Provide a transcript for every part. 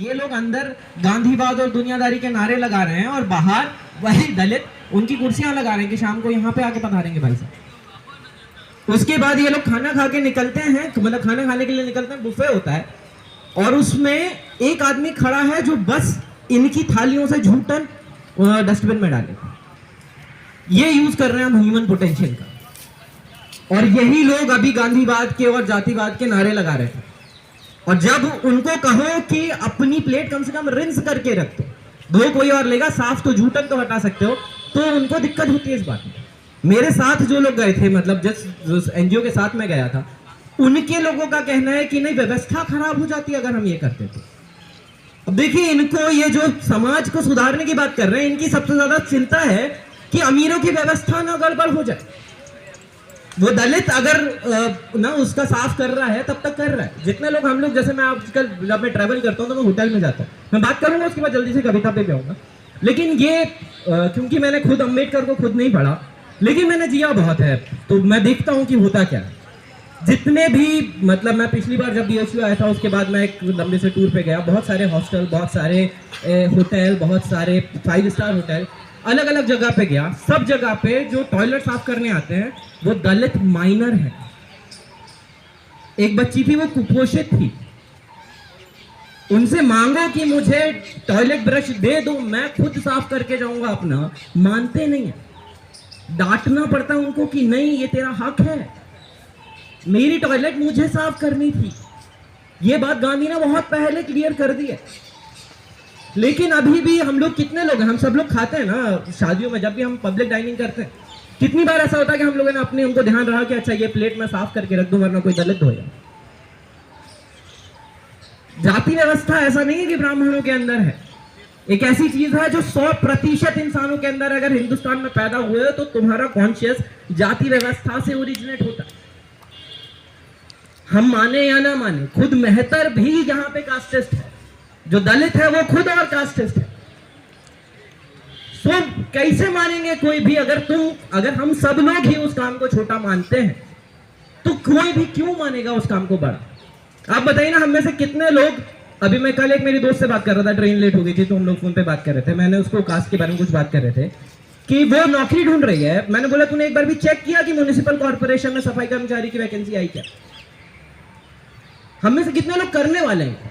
ये लोग अंदर गांधीवाद और दुनियादारी के नारे लगा रहे हैं और बाहर वही दलित उनकी कुर्सियां लगा रहे हैं कि शाम को यहाँ पे आके पधारेंगे भाई साहब। उसके बाद ये लोग खाना खा के निकलते हैं, मतलब खाना खाने के लिए निकलते हैं, बुफे होता है और उसमें एक आदमी खड़ा है जो बस इनकी थालियों से झूठन डस्टबिन में डाले। ये यूज कर रहे हैं हम ह्यूमन पोटेंशियल का, और यही लोग अभी गांधीवाद के और जातिवाद के नारे लगा रहे थे। और जब उनको कहो कि अपनी प्लेट कम से कम रिंस करके रख दो कोई और लेगा, साफ तो झूठन तो हटा सकते हो, तो उनको दिक्कत होती है इस बात में। मेरे साथ जो लोग गए थे, मतलब जिस एनजीओ के साथ में गया था, उनके लोगों का कहना है कि नहीं व्यवस्था खराब हो जाती अगर हम ये करते तो। अब देखिए, इनको ये जो समाज को सुधारने की बात कर रहे हैं, इनकी सबसे ज्यादा चिंता है कि अमीरों की व्यवस्था ना गड़बड़ हो जाए। वो दलित अगर ना उसका साफ कर रहा है तब तक कर रहा है। जितने लोग हम लोग, जैसे मैं आजकल जब मैं ट्रैवल करता हूँ तो मैं होटल में जाता हूँ, मैं बात करूंगा उसके बाद जल्दी से कविता पे आऊंगा। लेकिन ये क्योंकि मैंने खुद अम्बेडकर को खुद नहीं पढ़ा, लेकिन मैंने जिया बहुत है, तो मैं देखता हूँ कि होता क्या है। जितने भी, मतलब मैं पिछली बार जब BHU आया था उसके बाद मैं एक लंबे से टूर पे गया, बहुत सारे हॉस्टल, बहुत सारे होटल, बहुत सारे 5 स्टार होटल, अलग अलग जगह पे गया। सब जगह पे जो टॉयलेट साफ करने आते हैं वो दलित माइनर है। एक बच्ची थी, वो कुपोषित थी, उनसे मांगो कि मुझे टॉयलेट ब्रश दे दो, मैं खुद साफ करके जाऊंगा अपना, मानते नहीं है। डांटना पड़ता है उनको कि नहीं ये तेरा हक है, मेरी टॉयलेट मुझे साफ करनी थी। ये बात गांधी ने बहुत पहले क्लियर कर दी है। लेकिन अभी भी हम लोग, कितने लोग हैं, हम सब लोग खाते हैं ना शादियों में, जब भी हम पब्लिक डाइनिंग करते हैं, कितनी बार ऐसा होता है कि हम लोगों ने अपने उनको ध्यान रहा कि अच्छा ये प्लेट में साफ करके रख दूं वरना कोई दलित धोएगा। जाति व्यवस्था ऐसा नहीं है कि ब्राह्मणों के अंदर है, एक ऐसी चीज है जो 100% इंसानों के अंदर अगर हिंदुस्तान में पैदा हुए तो तुम्हारा कॉन्शियस जाति व्यवस्था से ओरिजिनेट होता है। हम माने या ना माने, खुद मेहतर भी यहाँ पे कास्टिस्ट है, जो दलित है वो खुद और कास्टिस्ट है। सो कैसे मानेंगे कोई भी, अगर हम सब लोग ही उस काम को छोटा मानते हैं तो कोई भी क्यों मानेगा उस काम को बड़ा। आप बताइए ना, हम में से कितने लोग, अभी मैं कल एक मेरी दोस्त से बात कर रहा था, ट्रेन लेट हो गई थी तो हम लोग फोन पे बात कर रहे थे, मैंने उसको कास्ट के बारे में कुछ बात कर रहे थे कि वो नौकरी ढूंढ रही है। मैंने बोला तूने एक बार भी चेक किया कि म्युनिसिपल कॉर्पोरेशन में सफाई कर्मचारी की वैकेंसी आई क्या? हम में से कितने लोग करने वाले हैं?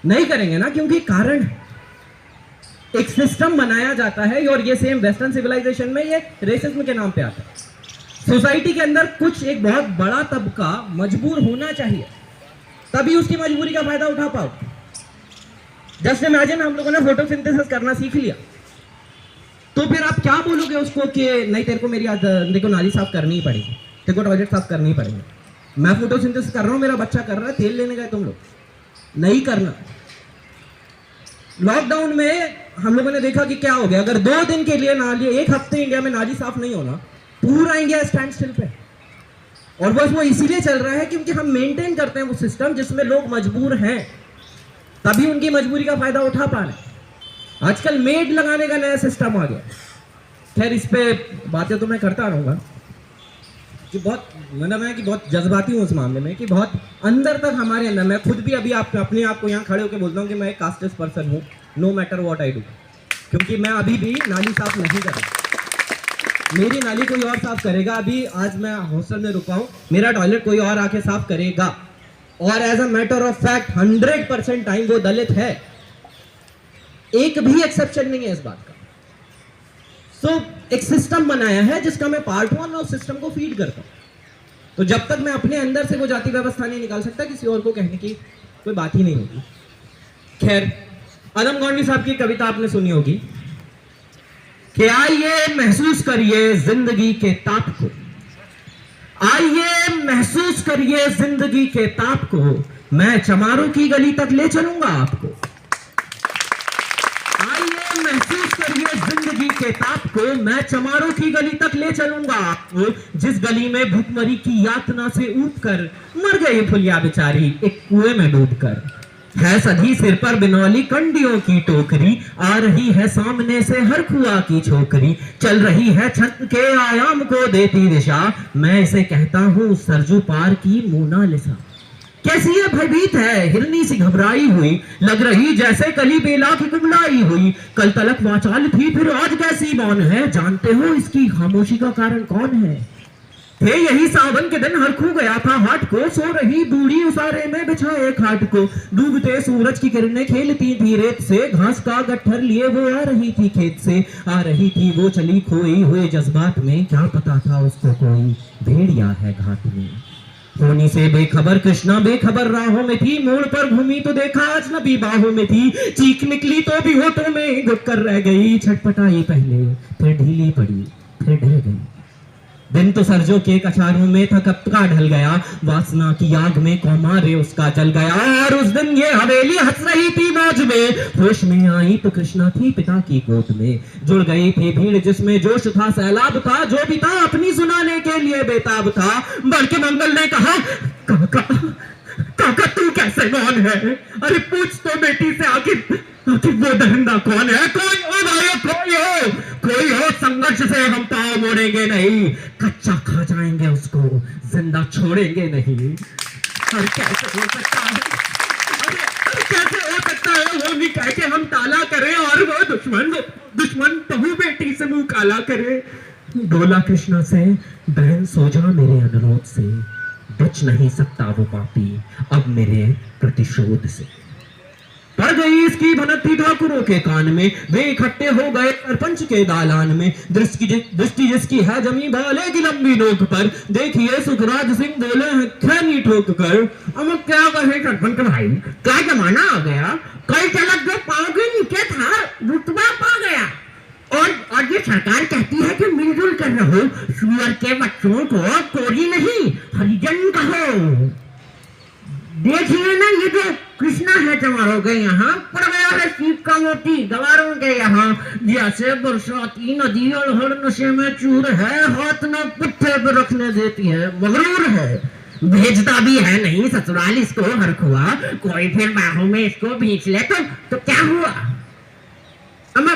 नहीं करेंगे ना, क्योंकि कारण एक सिस्टम बनाया जाता है, और ये सेम वेस्टर्न सिविलाइजेशन में ये रेसिज्म के नाम पे आता है। सोसाइटी के अंदर कुछ एक बहुत बड़ा तबका मजबूर होना चाहिए, तभी उसकी मजबूरी का फायदा उठा पाओ। जस्ट इमेजिन हम लोगों ने फोटोसिंथेसिस करना सीख लिया, तो फिर आप क्या बोलोगे उसको कि नहीं तेरे को मेरी आज देखो नाली साफ करनी ही पड़ेगी, तेरे को टॉयलेट साफ करनी ही पड़ेगी। मैं फोटोसिंथेसिस कर रहा हूं, मेरा बच्चा कर रहा है, तेल लेने गए तुम लोग, नहीं करना। लॉकडाउन में हम लोगों ने देखा कि क्या हो गया, अगर 2 दिन के लिए नाली, 1 हफ्ते इंडिया में नाली साफ नहीं होना, पूरा इंडिया स्टैंड स्टिल पे। और बस वो इसीलिए चल रहा है क्योंकि हम मेंटेन करते हैं वो सिस्टम जिसमें लोग मजबूर हैं, तभी उनकी मजबूरी का फायदा उठा पा रहे। आजकल मेड लगाने का नया सिस्टम आ गया। खैर इस पे बातें तो मैं करता रहूंगा, कि बहुत, मतलब मैं कि बहुत जज्बाती हूँ उस मामले में, कि बहुत अंदर तक हमारे अंदर, मैं खुद भी अभी अपने आप को यहाँ खड़े होकर बोलता हूँ कि मैं एक कास्टिस्ट पर्सन हूँ, no matter what I do, क्योंकि मैं अभी भी नाली साफ नहीं कर रहा। मेरी नाली कोई और साफ करेगा। अभी आज मैं हॉस्टल में रुका हूँ, मेरा टॉयलेट कोई और आके साफ करेगा, और as a matter of fact 100% time वो दलित है, एक भी एक्सेप्शन नहीं है इस बात का। सो एक सिस्टम बनाया है जिसका मैं पार्ट हूं, और उस सिस्टम को फीड करता हूं। तो जब तक मैं अपने अंदर से वो जाति व्यवस्था नहीं निकाल सकता, किसी और को कहने की कोई बात ही नहीं होगी। खैर, अदम गौंडी साहब की कविता आपने सुनी होगी कि आइए महसूस करिए जिंदगी के ताप को, आइए महसूस करिए जिंदगी के ताप को, मैं चमारों की गली तक ले चलूंगा आपको। आइए महसूस करिए जिंदगी के ताप को, मैं चमारों की गली तक ले चलूंगा आपको, जिस गली में भूखमरी की यातना से ऊबकर मर गई फुलिया बेचारी एक कुएं में डूबकर। है सधी सिर पर बिनौली कंडियों की टोकरी, आ रही है सामने से हर कुआ की छोकरी, चल रही है छत के आयाम को देती दिशा, मैं इसे कहता हूं सरजू पार की मोनालिसा। कैसी ये भयभीत है, हिरनी सी घबराई हुई, लग रही जैसे कली बेला की कुमलाई हुई। कल तलक वाचाल थी, फिर आज कैसी मौन है, जानते हो इसकी खामोशी का कारण कौन है? थे यही सावन के दिन हर खू गया था हाट को, सो रही बूढ़ी उसारे में बिछाए खाट को। डूबते सूरज की किरणें खेलती थी रेत से, घास का गट्ठर लिए वो आ रही थी खेत से। आ रही थी वो चली खोई हुए जज्बात में, क्या पता था उसको कोई भेड़िया है घाट में। होनी से बेखबर कृष्णा बेखबर राहों में थी, मोड़ पर घूमी तो देखा अजनबी बाहों में थी। चीख निकली तो भी होठों में घुट कर रह गई, छटपटाई पहले फिर ढीली पड़ी फिर ढह गई। दिन तो सरजों के कछारों में था कब का ढल गया, वासना की आग में कौमारे उसका जल गया। और उस दिन ये हवेली हंस रही थी मौज में, होश में आई तो कृष्णा थी पिता की गोद में। जुड़ गई थी भीड़ जिसमें जोश था सैलाब था, जो भी था अपनी सुनाने के लिए बेताब था। बल्कि मंगल ने कहा, काका काका तू कैसे कौन है? अरे पूछ तो बेटी से आखिर वो दरिंदा कौन है? कोई हो भाई, कोई हो, संघर्ष से हम पाँव मोड़ेंगे नहीं, कच्चा खा जाएंगे उसको, जिंदा छोड़ेंगे नहीं। और कैसे हो सकता है, अरे कैसे हो सकता है वो भी कह के हम ताला करें और वो दुश्मन बहू बेटी से मुंह काला करे। बोला कृष्णा से, बहन सो जा मेरे अनुरोध से, बच नहीं सकता वो पापी अब मेरे प्रतिशोध से। पड़ गई इसकी भनकती ठाकुरों के कान में, वे इकट्ठे हो गए सरपंच के दालान में। दृष्टि जिसकी है जमी भाले की लंबी नोक पर, देखिए सुखराज सिंह बोले हैं खैनी ठोक कर। अब क्या कहे सरपंच भाई, क्या जमाना आ गया, कई तलक जो पाँव के नीचे था रुतबा पा गया। और ये सरकार कहती है कि मिलजुल कर रहो, सुअर के बच्चों को कोरी नहीं हरिजन कहो। देखिए ना, ये जो कृष्णा है चमारों के यहाँ पड़ गया है सीप का मोती गवारों के यहाँ। जैसे बरसाती नदी और हर नशे में चूर है, हाथ न पुट्ठे पे रखने देती है, मगरूर है, भेजता भी है नहीं ससुराल इसको हर खुआ। कोई फिर बाहों में इसको भींच ले तो क्या हुआ? अब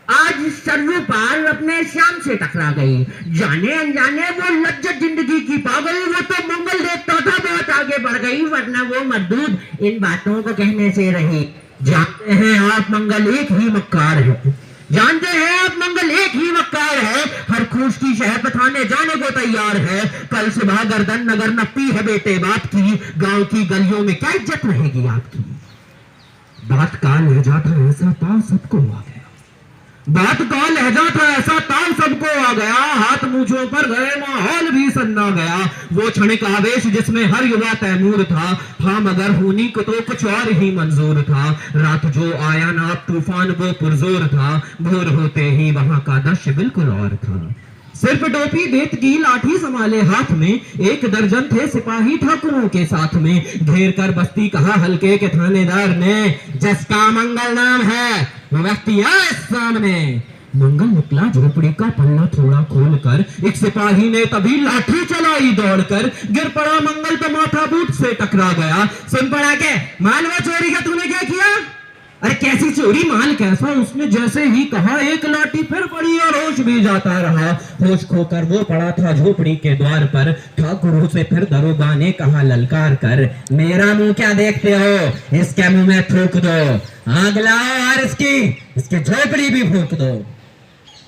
आज सरयू पार अपने श्याम से टकरा गई, जाने अनजाने वो लज्जत जिंदगी की पा गई। वो तो मंगल देखता था, बहुत आगे बढ़ गई, वरना वो मरदूद इन बातों को कहने से रही। जानते हैं आप मंगल एक ही मक्कार है, जानते हैं आप मंगल एक ही मक्कार है, हर खूस की शह पथाने जाने को तैयार है। कल सुबह गर्दन नगर नपी है बेटे बाप की, गांव की गलियों में क्या इज्जत रहेगी आपकी? बात का लहजा था ऐसा ताव सबको आ गया, बात का लहजा था ऐसा ताव सबको आ गया। हाथ मूछों पर गए, माहौल भी सन्ना गया। वो क्षणिक आवेश जिसमें हर युवा तैमूर था, हाँ मगर होनी को तो कुछ और ही मंजूर था। रात जो आया ना तूफान वो पुरजोर था, भोर होते ही वहां का दृश्य बिल्कुल और था। सिर्फ टोपी बेत की लाठी संभाले हाथ में, एक दर्जन थे सिपाही ठाकुरों के साथ में। घेर कर बस्ती कहा हल्के के थानेदार ने, जिसका मंगल नाम है वो व्यक्ति आए सामने। मंगल निकला झोपड़ी का पन्ना थोड़ा खोलकर, एक सिपाही ने तभी लाठी चलाई दौड़कर। गिर पड़ा मंगल तो माथा बूट से टकरा गया। सुन पड़ा के मालवा चोरी का तूने क्या किया? अरे कैसी चोरी, माल कैसा? उसने जैसे ही कहा एक लाठी फिर पड़ी और होश भी जाता रहा। होश खोकर वो पड़ा था झोपड़ी के द्वार पर, ठाकुर से फिर दरोगा ने कहा ललकार कर, मेरा मुंह क्या देखते हो, इसके मुंह में थूक दो, आग लाओ और इसकी झोपड़ी भी फूंक दो।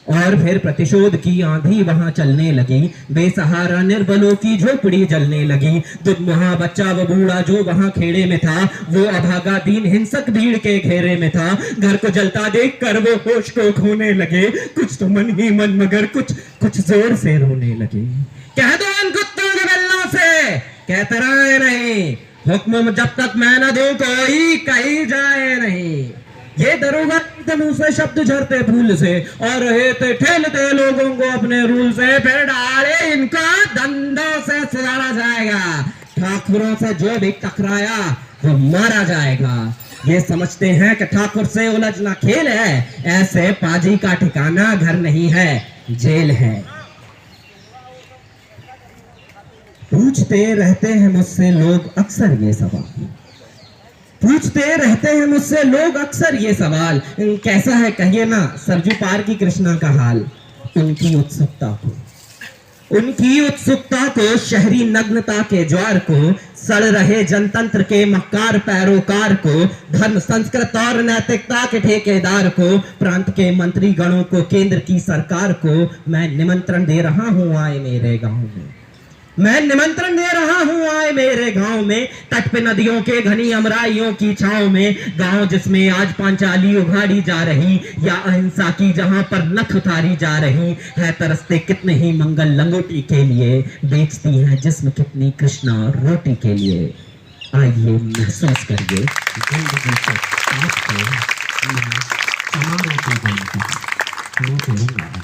और फिर प्रतिशोध की आंधी वहां चलने लगी, बेसहारा निर्बलों की झोपड़ी जलने लगी। दुधमुहा बच्चा व बूढ़ा जो वहां खेड़े में था, वो अभागा दीन हिंसक भीड़ के घेरे में था। घर को जलता देख कर वो होश को खोने लगे, कुछ तो मन ही मन मगर कुछ जोर से रोने लगे। कह दो उन कुत्तों के बल्लों से कहते रहे नहीं, हुक्म जब तक मैं न दूं कोई कहीं जाए नहीं। ये दरोगा मुंह से शब्द झरते फूल से, और रहे थे ठेलते लोगों को अपने रूल से। फिर डाले इनका दंडों से सुधारा जाएगा, ठाकुरों से जो भी टकराया वो मारा जाएगा। ये समझते हैं कि ठाकुर से उलझना खेल है, ऐसे पाजी का ठिकाना घर नहीं है जेल है। पूछते रहते हैं मुझसे लोग अक्सर ये सवाल, पूछते रहते हैं मुझसे लोग अक्सर ये सवाल, कैसा है कहिए ना सरजू पार की कृष्णा का हाल। उनकी उत्सुकता को उनकी उत्सुकता को, शहरी नग्नता के ज्वार को, सड़ रहे जनतंत्र के मक्कार पैरोकार को, धर्म संस्कृत और नैतिकता के ठेकेदार को, प्रांत के मंत्री गणों को, केंद्र की सरकार को मैं निमंत्रण दे रहा हूं, आए मेरे गांव में। मैं निमंत्रण दे रहा हूं, आए मेरे गांव में। तट पे नदियों के घनी अमराइयों की छांव में, गांव जिसमें आज पांचाली उघाड़ी जा रही, या अहिंसा की जहां पर नख उतारी जा रही है। तरसते कितने ही मंगल लंगोटी के लिए, बेचती है जिस्म कितनी कृष्णा रोटी के लिए। आइए महसूस करिए जिंदगी से काट के मैं समारोह की बनती मैं चलूंगा।